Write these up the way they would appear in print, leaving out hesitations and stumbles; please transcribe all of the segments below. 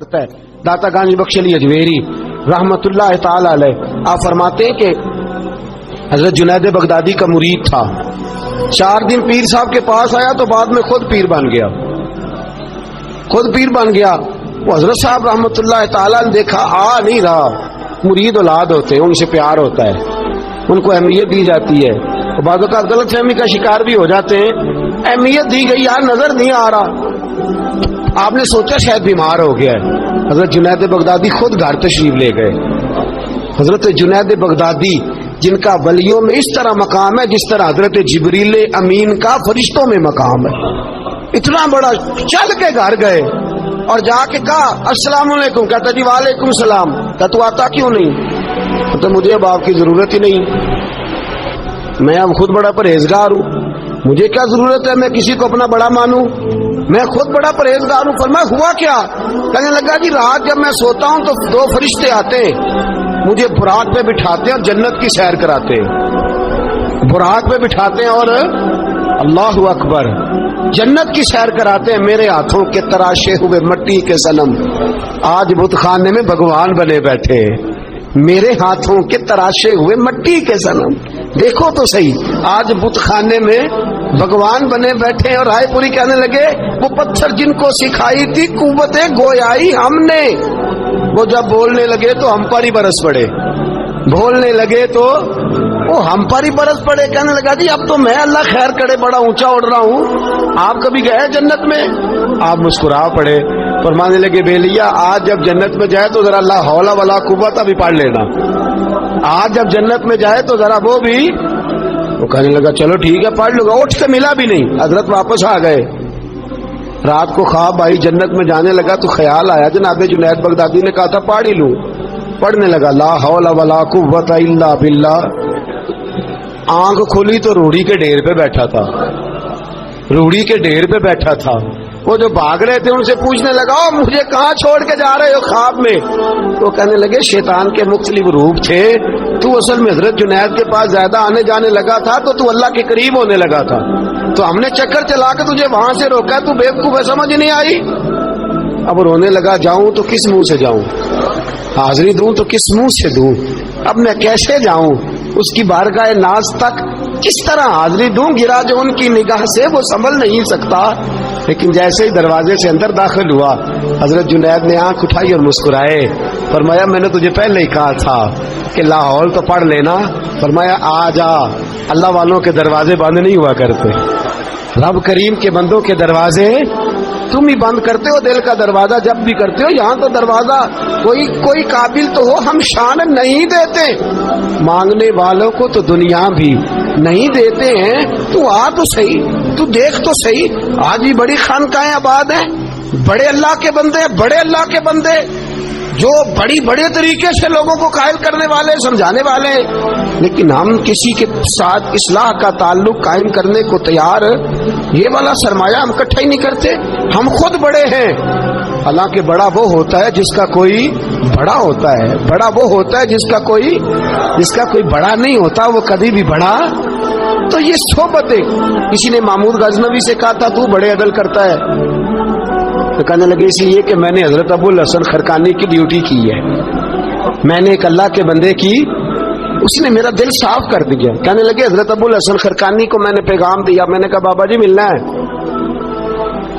ہے داتا گانج بخش علی اجمیری رحمت اللہ تعالی علیہ، آپ فرماتے ہیں کہ حضرت جنید بغدادی کا مرید تھا، 4 دن پیر صاحب کے پاس آیا تو بعد میں خود پیر بن گیا، خود پیر بن گیا۔ وہ حضرت صاحب رحمت اللہ تعالی نے دیکھا آ نہیں رہا، مرید اولاد ہوتے ہیں، ان سے پیار ہوتا ہے، ان کو اہمیت دی جاتی ہے، بعض اوقات غلط فہمی کا شکار بھی ہو جاتے ہیں، اہمیت دی گئی، یار نظر نہیں آ رہا، آپ نے سوچا شاید بیمار ہو گیا ہے۔ حضرت جنید بغدادی خود گھر تشریف لے گئے۔ حضرت جنید بغدادی جن کا ولیوں میں اس طرح مقام ہے جس طرح حضرت جبریل امین کا فرشتوں میں مقام ہے، اتنا بڑا، چل کے گھر گئے اور جا کے کہا السلام علیکم، کہتا جی وعلیکم السلام، کہ تو آتا کیوں نہیں؟ تو مجھے اب آپ کی ضرورت ہی نہیں، میں اب خود بڑا پرہیزگار ہوں، مجھے کیا ضرورت ہے میں کسی کو اپنا بڑا مانوں، میں خود بڑا پرہیزگار ہوں۔ فرمایا ہوا کیا؟ کہنے لگا جی رات جب میں سوتا ہوں تو 2 فرشتے آتے ہیں، مجھے براق پہ بٹھاتے ہیں اور جنت کی سیر کراتے ہیں، براق پہ بٹھاتے ہیں اور اللہ اکبر جنت کی سیر کراتے ہیں۔ میرے ہاتھوں کے تراشے ہوئے مٹی کے صنم آج بت خانے میں بھگوان بنے بیٹھے، میرے ہاتھوں کے تراشے ہوئے مٹی کے صنم، دیکھو تو صحیح، آج بت خانے میں بھگوان بنے بیٹھے۔ اور رائے پوری کہنے لگے وہ پتھر جن کو سکھائی تھی قوت گویائی ہم نے، وہ جب بولنے لگے تو ہم پر ہی برس پڑے، بولنے لگے تو وہ ہم پر ہی برس پڑے۔ کہنے لگا جی اب تو میں اللہ خیر کرے بڑا اونچا اڑ رہا ہوں، آپ کبھی گئے جنت میں؟ آپ مسکرا پڑے، فرمانے لگے بیلیا آج جب جنت میں جائے تو ذرا لا حول ولا قوت ابھی پڑھ لینا، آج جب جنت میں جائے تو ذرا وہ بھی۔ وہ کہنے لگا چلو ٹھیک ہے پڑھ لوں گا، اٹھ کے ملا بھی نہیں، حضرت واپس آ گئے۔ رات کو خواب آئی، جنت میں جانے لگا تو خیال آیا جناب جنید بغدادی نے کہا تھا پڑھ ہی لوں، پڑھنے لگا لا حول ولا قوت الا باللہ۔ آنکھ کھلی تو روڑی کے ڈھیر پہ بیٹھا تھا، روڑی کے ڈھیر پہ بیٹھا تھا۔ وہ جو بھاگ رہے تھے ان سے پوچھنے لگا مجھے کہاں چھوڑ کے جا رہے ہو خواب میں؟ وہ کہنے لگے شیطان کے مختلف روپ تھے، تو اصل میں حضرت جنید کے پاس زیادہ آنے جانے لگا تھا تو اللہ کے قریب ہونے لگا تھا، تو ہم نے چکر چلا کے تجھے وہاں سے روکا، تو بیوقوف ہے سمجھ نہیں آئی۔ اب رونے لگا جاؤں تو کس منہ سے جاؤں، حاضری دوں تو کس منہ سے دوں، اب میں کیسے جاؤں اس کی بارگاہ ناز تک، کس طرح حاضری دوں؟ گرا جو ان کی نگاہ سے وہ سنبھل نہیں سکتا۔ لیکن جیسے ہی دروازے سے اندر داخل ہوا حضرت جنید نے آنکھ اٹھائی اور مسکرائے، فرمایا میں نے تجھے پہلے ہی کہا تھا کہ لاہور تو پڑھ لینا۔ فرمایا آ جا، اللہ والوں کے دروازے بند نہیں ہوا کرتے، رب کریم کے بندوں کے دروازے تم ہی بند کرتے ہو، دل کا دروازہ جب بھی کرتے ہو، یہاں تو دروازہ کوئی قابل تو ہو، ہم شان نہیں دیتے، مانگنے والوں کو تو دنیا بھی نہیں دیتے ہیں، تو آ تو صحیح، تو دیکھ تو صحیح، آج بھی بڑی خانقاہیں آباد ہیں، بڑے اللہ کے بندے، بڑے اللہ کے بندے جو بڑے طریقے سے لوگوں کو قائل کرنے والے، سمجھانے والے، لیکن ہم کسی کے ساتھ اصلاح کا تعلق قائم کرنے کو تیار، یہ والا سرمایہ ہم اکٹھا ہی نہیں کرتے، ہم خود بڑے ہیں۔ حالانکہ بڑا وہ ہوتا ہے جس کا کوئی بڑا ہوتا ہے، بڑا وہ ہوتا ہے جس کا کوئی بڑا نہیں ہوتا، وہ کبھی بھی بڑا۔ تو یہ صحبت ہے۔ کسی نے محمود غزنوی سے کہا تھا تو بڑے عدل کرتا ہے، تو کہنے لگے اس لیے کہ میں نے حضرت ابو الحسن خرقانی کی ڈیوٹی کی ہے، میں نے ایک اللہ کے بندے کی، اس نے میرا دل صاف کر دیا۔ کہنے لگے حضرت ابو الحسن خرقانی کو میں نے پیغام دیا، میں نے کہا بابا جی ملنا ہے،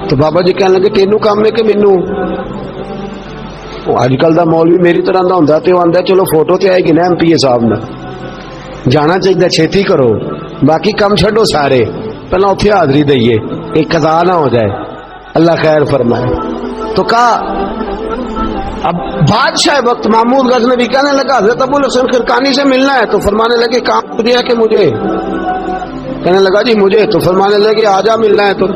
تو بابا جی کہنے لگے تینوں کام میں کہ مینوں اج کل دا مولوی میری طرح دا ہوندا تے آندا چلو فوٹو تے آئے گی نا ایم پی اے صاحب نے، جانا چاہیے چھیتی کرو، باقی کام چھڈو سارے، پہلے اتنے حاضری دئیے ایک قضا نہ ہو جائے، اللہ خیر فرمائے۔ تو کہا اب بادشاہ وقت محمود غزنوی کہنے لگا حضرت ابو الحسن خرقانی سے ملنا ہے، تو فرمانے لگے کام دیا کہ مجھے؟ کہنے لگا جی مجھے، تو فرمانے لگے آجا ملنا ہے، تو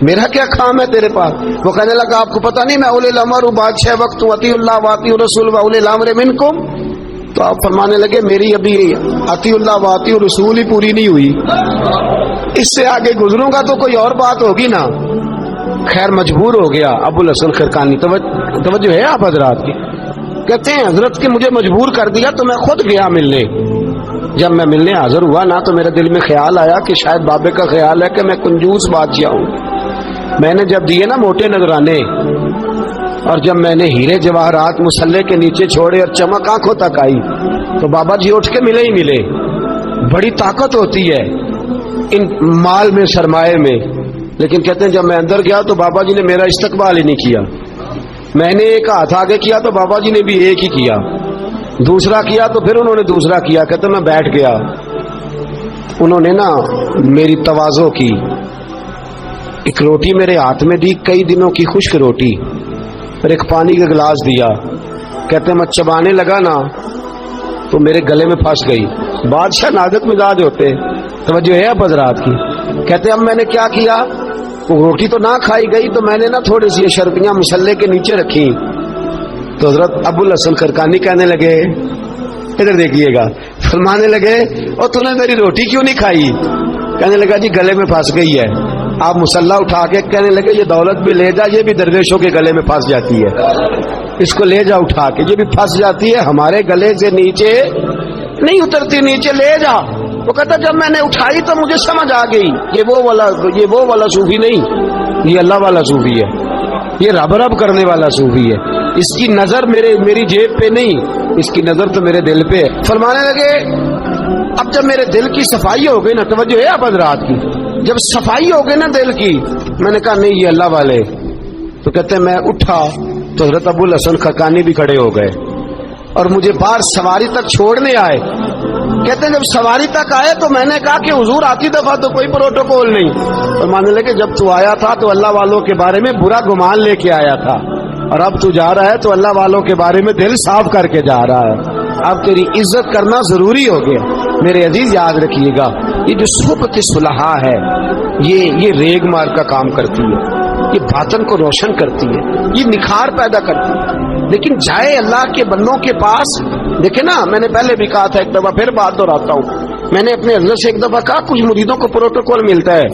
میرا کیا کام ہے تیرے پاس؟ وہ کہنے لگا آپ کو پتہ نہیں میں اولی الامر ہوں، بادشاہ وقت ہوں، اطیع اللہ واطیع الرسول واولی الامر منکم۔ تو آپ فرمانے لگے میری ابھی اطیع اللہ واطیع الرسول ہی پوری نہیں ہوئی، اس سے آگے گزروں گا تو کوئی اور بات ہوگی نا۔ خیر مجبور ہو گیا ابو الحسن خرقانی، توجہ ہے آپ حضرات کی، کہتے ہیں حضرت کے مجھے مجبور کر دیا تو میں خود گیا ملنے۔ جب میں ملنے حاضر ہوا نا تو میرے دل میں خیال آیا کہ شاید بابے کا خیال ہے کہ میں کنجوس بادشاہ ہوں، میں نے جب دیے نا موٹے نذرانے اور جب میں نے ہیرے جواہرات مصلے کے نیچے چھوڑے اور چمک آنکھوں تک آئی تو بابا جی اٹھ کے ملے ہی ملے. بڑی طاقت ہوتی ہے ان مال میں، سرمایے میں. لیکن کہتے ہیں جب میں اندر گیا تو بابا جی نے میرا استقبال ہی نہیں کیا. میں نے ایک ہاتھ آگے کیا تو بابا جی نے بھی ایک ہی کیا، دوسرا کیا تو پھر انہوں نے دوسرا کیا. کہتے میں بیٹھ گیا. انہوں نے نا میری تواضع کی، ایک روٹی میرے ہاتھ میں دی، کئی دنوں کی خشک روٹی، اور ایک پانی کا گلاس دیا. کہتے میں چبانے لگا نا تو میرے گلے میں پھنس گئی. بادشاہ نازک مزاج ہوتے، توجہ ہے اب حضرات کی. کہتے اب میں نے کیا کیا، وہ روٹی تو نہ کھائی گئی تو میں نے نا تھوڑی سی شربیاں مسلے کے نیچے رکھی. تو حضرت ابو الحسن خرقانی کہنے لگے، ادھر دیکھیے گا، فرمانے لگے اور تو نے میری روٹی کیوں نہیں کھائی؟ کہنے لگا جی گلے میں پھنس گئی ہے. آپ مسلح اٹھا کے کہنے لگے یہ دولت بھی لے جا، یہ بھی درویشوں کے گلے میں پھنس جاتی ہے، اس کو لے جا اٹھا کے، یہ بھی پھنس جاتی ہے، ہمارے گلے سے نیچے نہیں اترتی، نیچے لے جا. وہ کہتا جب میں نے اٹھائی تو مجھے سمجھ آ گئی یہ وہ والا صوفی نہیں، یہ اللہ والا صوفی ہے، یہ رب رب کرنے والا صوفی ہے. اس کی نظر میری جیب پہ نہیں، اس کی نظر تو میرے دل پہ ہے. فرمانے لگے اب جب میرے دل کی صفائی ہو گئی نا، توجہ ہے اب حضرات کی، جب صفائی ہو گئی نا دل کی، میں نے کہا نہیں یہ اللہ والے. تو کہتے میں اٹھا تو حضرت ابو الحسن خرقانی بھی کھڑے ہو گئے اور مجھے باہر سواری تک چھوڑنے آئے. کہتے ہیں جب سواری تک آئے تو میں نے کہا کہ حضور آتی دفعہ تو کوئی پروٹوکول نہیں. اور ماننے لگے جب تو آیا تھا تو اللہ والوں کے بارے میں برا گمان لے کے آیا تھا، اور اب تو جا رہا ہے تو اللہ والوں کے بارے میں دل صاف کر کے جا رہا ہے. اب تیری عزت کرنا ضروری ہو گیا. میرے عزیز یاد رکھیے گا یہ جو صحبت صلحاء ہے یہ ریگ مار کا کام کرتی ہے، یہ باطن کو روشن کرتی ہے، یہ نکھار پیدا کرتی ہے. لیکن جائے اللہ کے بندوں کے پاس، دیکھیں نا میں نے پہلے بھی کہا تھا، ایک دفعہ پھر بات دہراتا ہوں، میں نے اپنے حضرت سے ایک دفعہ کہا کچھ مریدوں کو پروٹوکول ملتا ہے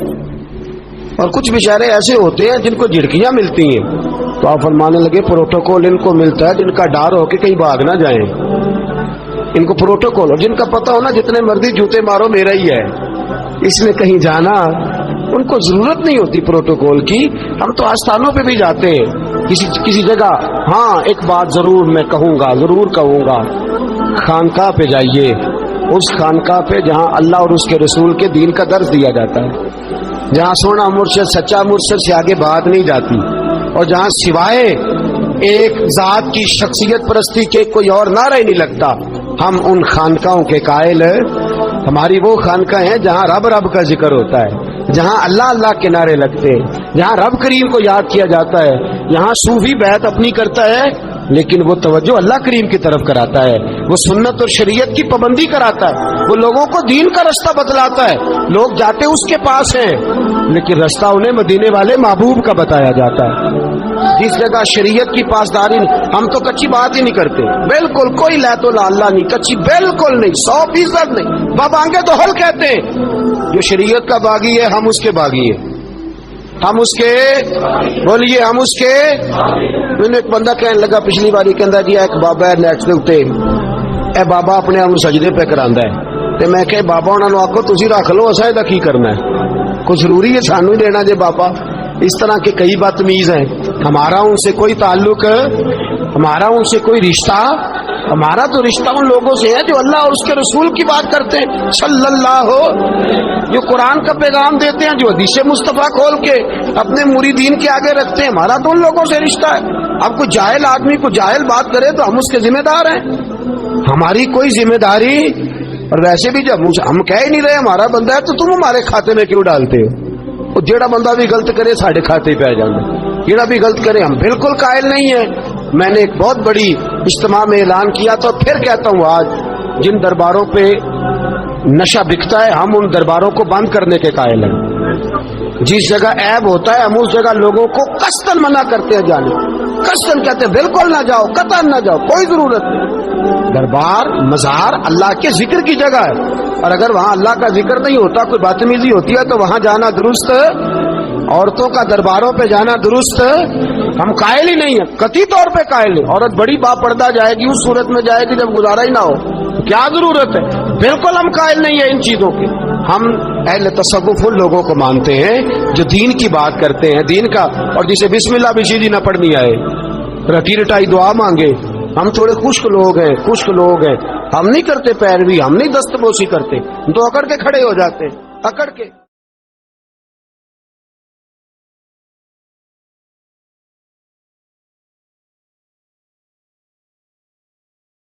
اور کچھ بیچارے ایسے ہوتے ہیں جن کو جھڑکیاں ملتی ہیں. تو آپ فرمانے لگے پروٹوکول ان کو ملتا ہے جن کا ڈر ہو کہ کہیں بھاگ نہ جائیں، ان کو پروٹوکول، اور جن کا پتہ ہونا جتنے مرضی جوتے مارو میرا ہی ہے، اس میں کہیں جانا ان کو ضرورت نہیں ہوتی پروٹوکول کی. ہم تو آستانوں پہ بھی جاتے ہیں کسی جگہ. ہاں ایک بات ضرور میں ضرور کہوں گا، خانقاہ پہ جائیے، اس خانقاہ پہ جہاں اللہ اور اس کے رسول کے دین کا درس دیا جاتا ہے، جہاں سونا مرشد سچا مرشد سے آگے بات نہیں جاتی، اور جہاں سوائے ایک ذات کی شخصیت پرستی کے کوئی اور نعرہ ہی نہیں لگتا. ہم ان خانقاہوں کے قائل ہیں. ہماری وہ خانقاہ ہیں جہاں رب رب کا ذکر ہوتا ہے، جہاں اللہ اللہ کے نعرے لگتے ہیں، جہاں رب کریم کو یاد کیا جاتا ہے. یہاں صوفی بیعت اپنی کرتا ہے لیکن وہ توجہ اللہ کریم کی طرف کراتا ہے، وہ سنت اور شریعت کی پابندی کراتا ہے، وہ لوگوں کو دین کا رستہ بتلاتا ہے. لوگ جاتے اس کے پاس ہیں لیکن رستہ انہیں مدینے والے محبوب کا بتایا جاتا ہے. جس جگہ شریعت کی پاسداری نہیں، ہم تو کچی بات ہی نہیں کرتے، بالکل کوئی لے تو اللہ نہیں، کچی بالکل نہیں، 100% نہیں. بابانگے تو حل کہتے ہیں، جو شریعت کا باغی ہے ہم اس کے باغی ہیں، ہم اس کے بولیے ہم اس کے. میں نے ایک بندہ کہنے لگا پچھلی باری کہندا جی ایک بابا ہے نیٹ دے اوتے، اے بابا اپنے آپ سجدے پہ کراندا ہے. تے میں کہ بابا انہاں نوں آکھو تسی رکھ لو، اساں دا کی کرنا ہے، کوئی ضروری ہے سانوں ہی دینا جے بابا. اس طرح کے کئی بدتمیز ہیں. ہمارا ان سے کوئی تعلق، ہمارا ان سے کوئی رشتہ، ہمارا تو رشتہ ان لوگوں سے ہے جو اللہ اور اس کے رسول کی بات کرتے ہیں صلی اللہ ہو، جو قرآن کا پیغام دیتے ہیں، جو حدیث مصطفیٰ کھول کے اپنے مریدین کے آگے رکھتے ہیں. ہمارا تو ان لوگوں سے رشتہ ہے. اب کوئی جاہل آدمی کو جاہل بات کرے تو ہم اس کے ذمہ دار ہیں، ہماری کوئی ذمہ داری. اور ویسے بھی جب ہم کہہ ہی نہیں رہے ہمارا بندہ ہے تو تم ہمارے کھاتے میں کیوں ڈالتے ہو؟ اور جیڑا بندہ بھی غلط کرے ساڑھے کھاتے پہ آ جانا، جیڑا بھی غلط کرے ہم بالکل قائل نہیں ہیں. میں نے ایک بہت بڑی اجتماع میں اعلان کیا تھا، پھر کہتا ہوں آج جن درباروں پہ نشہ بکتا ہے ہم ان درباروں کو بند کرنے کے قائل ہیں. جس جگہ عیب ہوتا ہے ہم اس جگہ لوگوں کو قصداً منع کرتے ہیں جانے، قصداً کہتے ہیں بالکل نہ جاؤ، قطعاً نہ جاؤ، کوئی ضرورت نہیں. دربار مزار اللہ کے ذکر کی جگہ ہے، اور اگر وہاں اللہ کا ذکر نہیں ہوتا، کوئی بدتمیزی ہوتی ہے تو وہاں جانا درست. عورتوں کا درباروں پہ جانا درست ہم قائل ہی نہیں ہیں، قطعی طور پہ قائل نہیں. عورت بڑی باپردہ جائے گی اس صورت میں جائے گی جب گزارا ہی نہ ہو، کیا ضرورت ہے؟ بالکل ہم قائل نہیں ہیں ان چیزوں کے. ہم اہل تصوف ان لوگوں کو مانتے ہیں جو دین کی بات کرتے ہیں، دین کا، اور جسے بسم اللہ بھی سیدھی نہ پڑھنی آئے، رٹی رٹائی دعا مانگے. ہم تھوڑے خشک لوگ ہیں, ہم نہیں کرتے پیروی, ہم نہیں دستبوسی کرتے, ہم تو اکڑ کے کھڑے ہو جاتے, اکڑ کے.